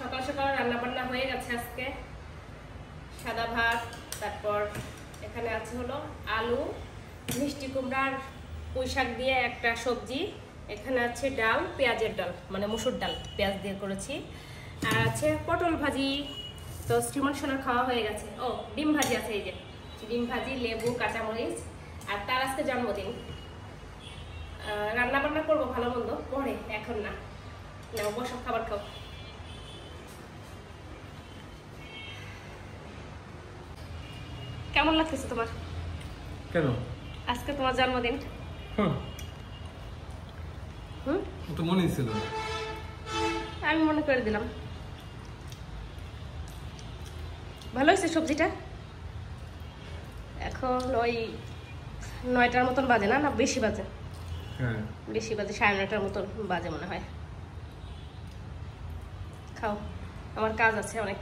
সকাল সকাল রান্না বান্না হয়ে গেছে আজকে। সাদা ভাত, তারপর এখানে আছে হলো আলু, মিষ্টি কুমড়ার পুঁই শাক দিয়ে একটা সবজি, এখানে আছে ডাল, পেঁয়াজের ডাল মানে মসুর ডাল পেঁয়াজ দিয়ে করেছি, আর আছে পটল ভাজি। তো শ্রীমন সোনার খাওয়া হয়ে গেছে। ও ডিম ভাজি আছে, এই যে ডিম ভাজি, লেবু, কাঁচামরিচ। আর তার আজকে জন্মদিন। রান্না বান্না করবো ভালো মন্দ পরে, এখন না। বসো খাবার খাও। কেমন লাগতেছে তোমার? কেন আজকে তোমার জন্মদিন? তো মনে ছিল, আমি মনে করে দিলাম। ভালো হয়েছে সবজিটা। এখন ওই 9টার মতন বাজে, না না বেশি বাজে? হ্যাঁ বেশি বাজে, 9:30টার মতন বাজে মনে হয়। খাও, আমার কাজ আছে অনেক।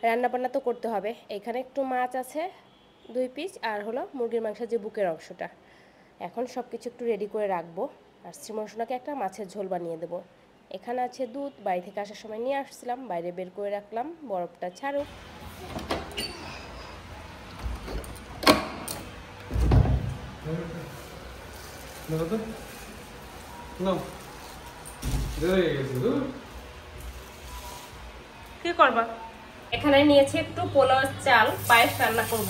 রান্না বান্না তো করতে হবে। এখানে একটু মাছ আছে 2 পিস, আর হলো মুরগির মাংসের যে বুকের অংশটা। এখন সব কিছু একটু রেডি করে রাখবো। আর শ্রীমন সোনাকে একটা মাছের ঝোল বানিয়ে দেবো। এখানে আছে দুধ, বাড়ি থেকে আসার সময় নিয়ে আসছিলাম, বাইরে বের করে রাখলাম, বরফটা ছাড়ুক। কি করবা? এখানে নিয়েছি একটু পোলাও চাল, পায়েস রান্না করব।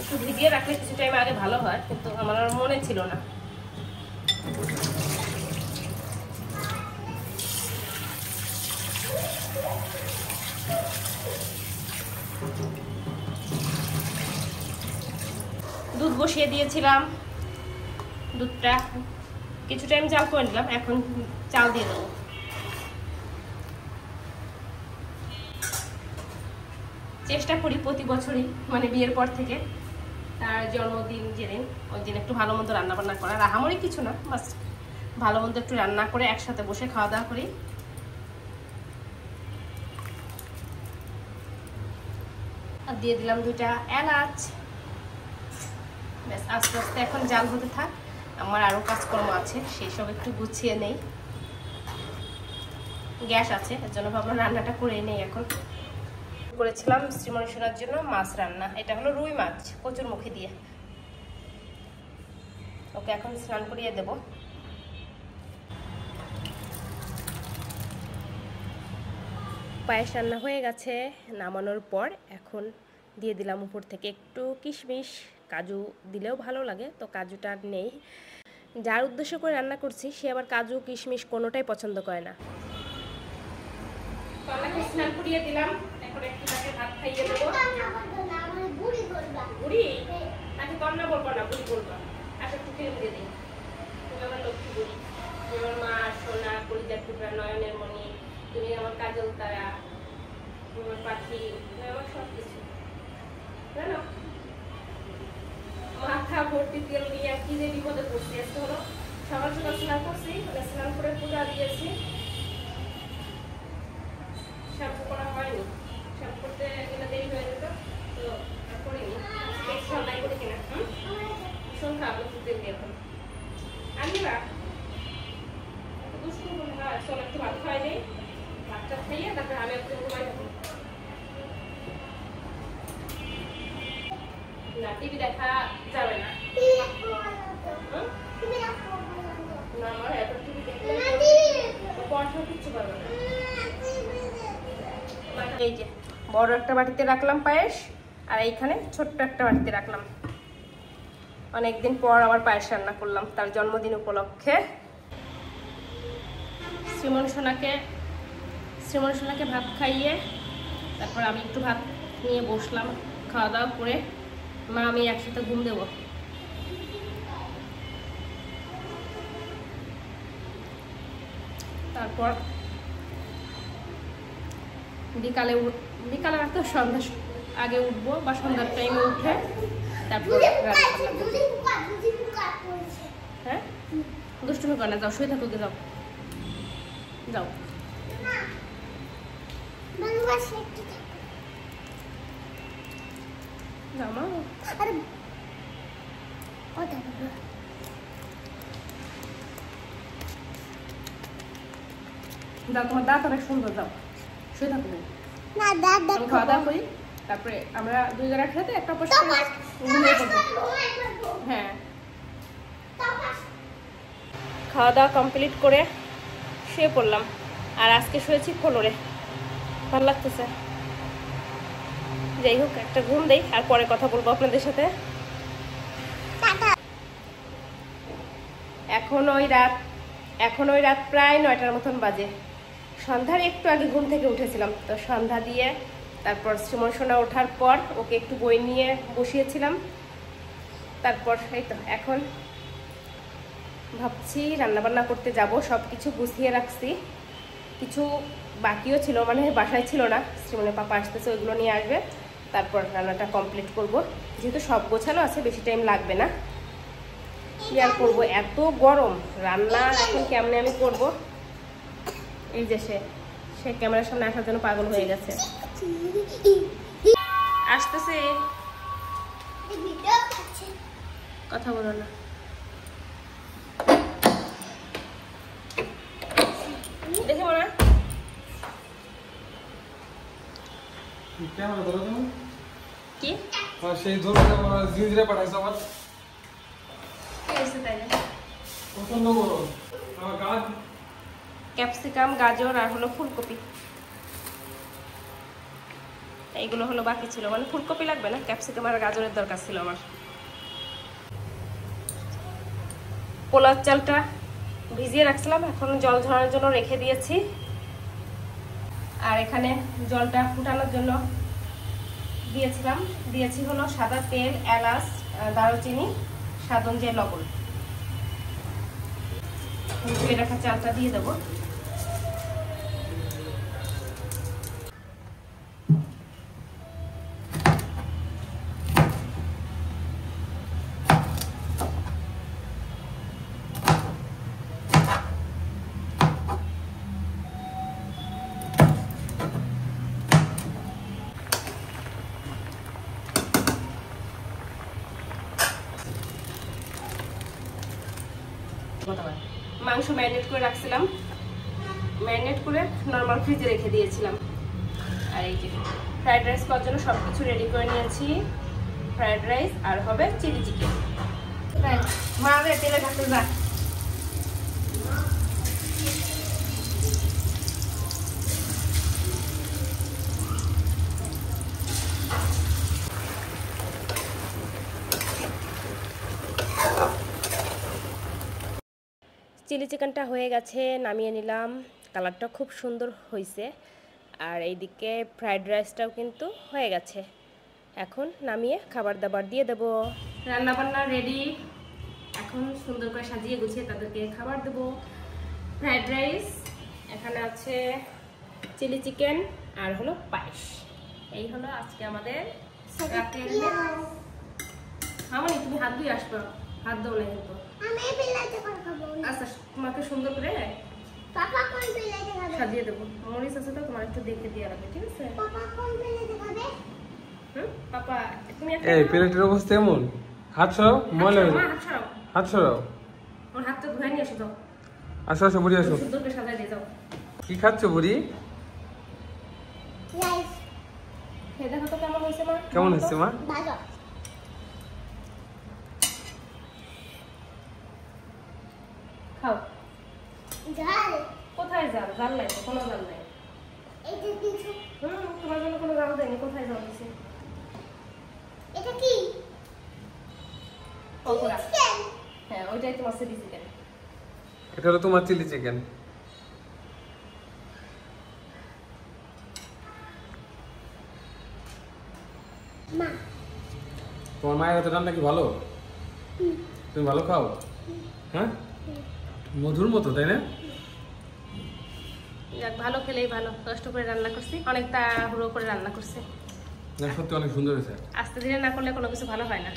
একটু ভিজিয়ে রাখলে কিছু টাইম আগে ভালো হয়, কিন্তু আমার আর মনে ছিল না। দুধ বসিয়ে দিয়েছিলাম, দুধটা কিছু টাইম জাল করে নিলাম, এখন চাল দিয়ে দেবো। চেষ্টা করি প্রতি বছরই, মানে বিয়ের পর থেকে, তার জন্মদিন যেদিন ওই দিন একটু ভালো মন্দ রান্না বান্না করা। রাহামরি কিছু না, বাস ভালো মন্দ একটু রান্না করে একসাথে বসে খাওয়া দাওয়া করি। আর দিয়ে দিলাম 2টা এলাচ। ব্যাস আস্তে আস্তে এখন জাল হতে থাক। আমার আরও কাজকর্ম আছে, সেই সব একটু গুছিয়ে নেই। গ্যাস আছে, এর জন্য ভাবলাম রান্নাটা করে নেই। এখন করেছিলাম শ্রীমন সোনার জন্য মাছ রান্না। এটা হলো রুই মাছ কচুরমুখী দিয়ে। ওকে এখন স্নান করিয়ে দেব। পায়েস রান্না হয়ে গেছে। নামানোর পর এখন দিয়ে দিলাম উপর থেকে একটু কিশমিশ, কাজু দিলেও ভালো লাগে, তো কাজুটা আর নেই। যার উদ্দেশ্য করে রান্না করছি সে আবার কাজু কিশমিশ কোনোটাই পছন্দ করে না। স্নান করিয়ে দিলাম, এখন একটু তাকে ভাত খাইয়ে দেবো। বুড়ি তাকে কন্যা বলবো না, বুড়ি বলবো। আসলে একটু খেয়ে দিয়ে দিই, তুমি আমার লক্ষ্মী বুড়ি, তুমি আমার মা, সোনা, কলিজার টুকরা, নয়নের মণি, তুমি আমার কাজল তারা, তুমি আমার পাখি, তুমি আমার সব কিছু। জানো মাথা ভর্তি তেল নিয়ে কি যে বিপদে পড়ছি। আজকে হলো সকাল সকাল স্নান করছি, মানে স্নান করে পূজা দিয়েছি। শ্যাম্পু করা হয়নি, শ্যাম্পু করতে গেলে দেরি হয়ে যেত, তো করিনি। সন্ধ্যায় করে কিনা ভীষণ খারাপ লাগছে তেল দিয়ে। এখন আনবা দুষ্টু মনে হয়, চল একটু ভাত খাওয়াই নেই, ভাতটা খাইয়ে তারপরে আমি একটু ঘুমাই যাবো। না টিভি দেখা যাবে না, আমার এত টিভি দেখলে পড়াশোনা কিচ্ছু পারবে না। এই যে বড় একটা বাটিতে রাখলাম পায়েস, আর এইখানে ছোট্ট একটা বাটিতে রাখলাম। অনেকদিন পর আবার পায়েস রান্না করলাম তার জন্মদিন উপলক্ষে। শ্রীমন সোনাকে ভাত খাইয়ে তারপর আমি একটু ভাত নিয়ে বসলাম। খাওয়া দাওয়া করে মা আমি একসাথে ঘুম দেব। তারপর বিকালে রাখতে সন্ধ্যা আগে উঠবো, বা সন্ধ্যার টাইমে উঠে তারপর হ্যাঁ দুষ্টুমি করে না। যাও শুয়ে থাকো, যাও যাও। যাও মা। দাও, তোমার দাঁত অনেক সুন্দর, দাও শুয়ে থাকো। না দাদা আমি খাওয়া দাওয়া করি, তারপরে আমরা দুইজন একসাথে একটা পোশাক ঘুমিয়ে পড়বো। হ্যাঁ, খাওয়া দাওয়া কমপ্লিট করে শুয়ে পড়লাম। আর আজকে শুয়েছি ফ্লোরে, ভালো লাগতেছে। যাই হোক, একটা ঘুম দেই আর পরে কথা বলবো আপনাদের সাথে। এখন ওই রাত প্রায় 9টার মতন বাজে। সন্ধ্যার একটু আগে ঘুম থেকে উঠেছিলাম, তো সন্ধ্যা দিয়ে তারপর সুমন সোনা ওঠার পর ওকে একটু বই নিয়ে বসিয়েছিলাম। তারপর এই তো এখন ভাবছি রান্নাবান্না করতে যাব। সব কিছু গুছিয়ে রাখছি, কিছু বাকিও ছিল, মানে বাসায় ছিল না, শ্রীমনের পাপা আসতেছে, ওইগুলো নিয়ে আসবে, তারপর রান্নাটা কমপ্লিট করব। যেহেতু সব গোছানো আছে, বেশি টাইম লাগবে না। কি আর করবো, এত গরম, রান্না এখন কেমনে আমি করব। এই যে সে ক্যামেরার সামনে আসার জন্য পাগল হয়ে গেছে। আসতেছে, কথা বলো না। দেখে মনে ক্যামেরা ধরো তুমি কি সেই ধরো জিঞ্জিরা পাঠাইছো আমার তাইলে পছন্দ করো আমার গাছ ক্যাপসিকাম, গাজর আর হলো ফুলকপি, এইগুলো হলো বাকি ছিল। মানে ফুলকপি লাগবে না, ক্যাপসিকাম আর গাজরের দরকার ছিল আমার। পোলাও চালটা ভিজিয়ে রাখছিলাম, এখন জল ঝরানোর জন্য রেখে দিয়েছি। আর এখানে জলটা ফুটানোর জন্য দিয়েছি হলো সাদা তেল, এলাচ, দারুচিনি, স্বাদ অনুযায়ী লবণ। ধুয়ে রাখা চালটা দিয়ে দেবো। মাংস ম্যারিনেট করে রাখছিলাম, ম্যারিনেট করে নর্মাল ফ্রিজে রেখে দিয়েছিলাম। আর এই যে ফ্রাইড রাইস করার জন্য সবকিছু রেডি করে নিয়েছি। ফ্রাইড রাইস আর হবে চিলি চিকেন। মা তেলে ঢাকতে যা। চিলি চিকেনটা হয়ে গেছে, নামিয়ে নিলাম। কালারটা খুব সুন্দর হয়েছে। আর এইদিকে ফ্রাইড রাইসটাও কিন্তু হয়ে গেছে। এখন নামিয়ে খাবার দাবার দিয়ে দেব। রান্নাবান্না রেডি, এখন সুন্দর করে সাজিয়ে গুছিয়ে তাদেরকে খাবার দেব। ফ্রাইড রাইস, এখানে আছে চিলি চিকেন আর হলো পায়েস। এই হলো আজকে আমাদের রাতের মেনু। মামনি তুমি হাত ধুয়ে আসবে, হাত দাও না কিন্তু। আমি বিলাইতে খাবো। আচ্ছা, তোমাকে সুন্দর করে পাপা কোন বিলাইতে খাবে? সাজিয়ে দেবো। মরিচ আছে তো, তোমার একটু দেখে দিয়ে রাখবে, ঠিক আছে? পাপা কোন বিলাইতে খাবে? পাপা তুমি একটা এই প্লেটের অবস্থা এমন, হাত সরাও, ময়লা হয়ে যাবে। হাত সরাও, হাত সরাও, ওর হাতটা ধুয়ে নিয়ে এসো। যাও, আসো আসো বুড়ি আসো। সুন্দর করে সাজাই দিয়ে যাও। কি খাচ্ছ বুড়ি? রাইস এই দেখো তো কেমন হয়েছে মা। কেমন হচ্ছে মা? ভালো। খাও। ঝাল। কোথায় যাও? জাল নাই তো, কোনো জাল নাই। এই যে কিছু। তোমার জন্য কোনো জাল দেয়নি। কোথায় যাও দিছি? এটা কি? পকোড়া। চিকেন। হ্যাঁ, ওইটাই তোমার চিলি চিকেন। এটা হলো তোমার চিলি চিকেন। মা। তোমার মায়ের হাতে রান্না কি ভালো? তুমি ভালো খাও? হ্যাঁ, মধুর মতো, তাই না? যাক, ভালো খেলেই ভালো। কষ্ট করে রান্না করছি, অনেক তাড়াহুড়ো করে রান্না করছি। না, সত্যি অনেক সুন্দর হয়েছে। আস্তে ধীরে না করলে কোনো কিছু ভালো হয় না।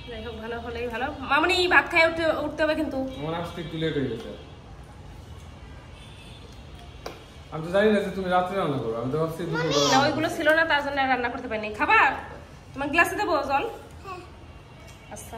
যাই হোক, ভালো হলেই ভালো। মামনি ভাত খাই উঠতে হবে কিন্তু। আমার আসতে একটু লেট হয়ে গেছে। আমি তো জানি না যে তুমি রাত্রে রান্না করো, আমি তো ভাবছি দুপুর না, ওইগুলো ছিল না, তার জন্য আর রান্না করতে পারিনি। খাবা? তোমার গ্লাসে দেবো জল? হ্যাঁ। আচ্ছা।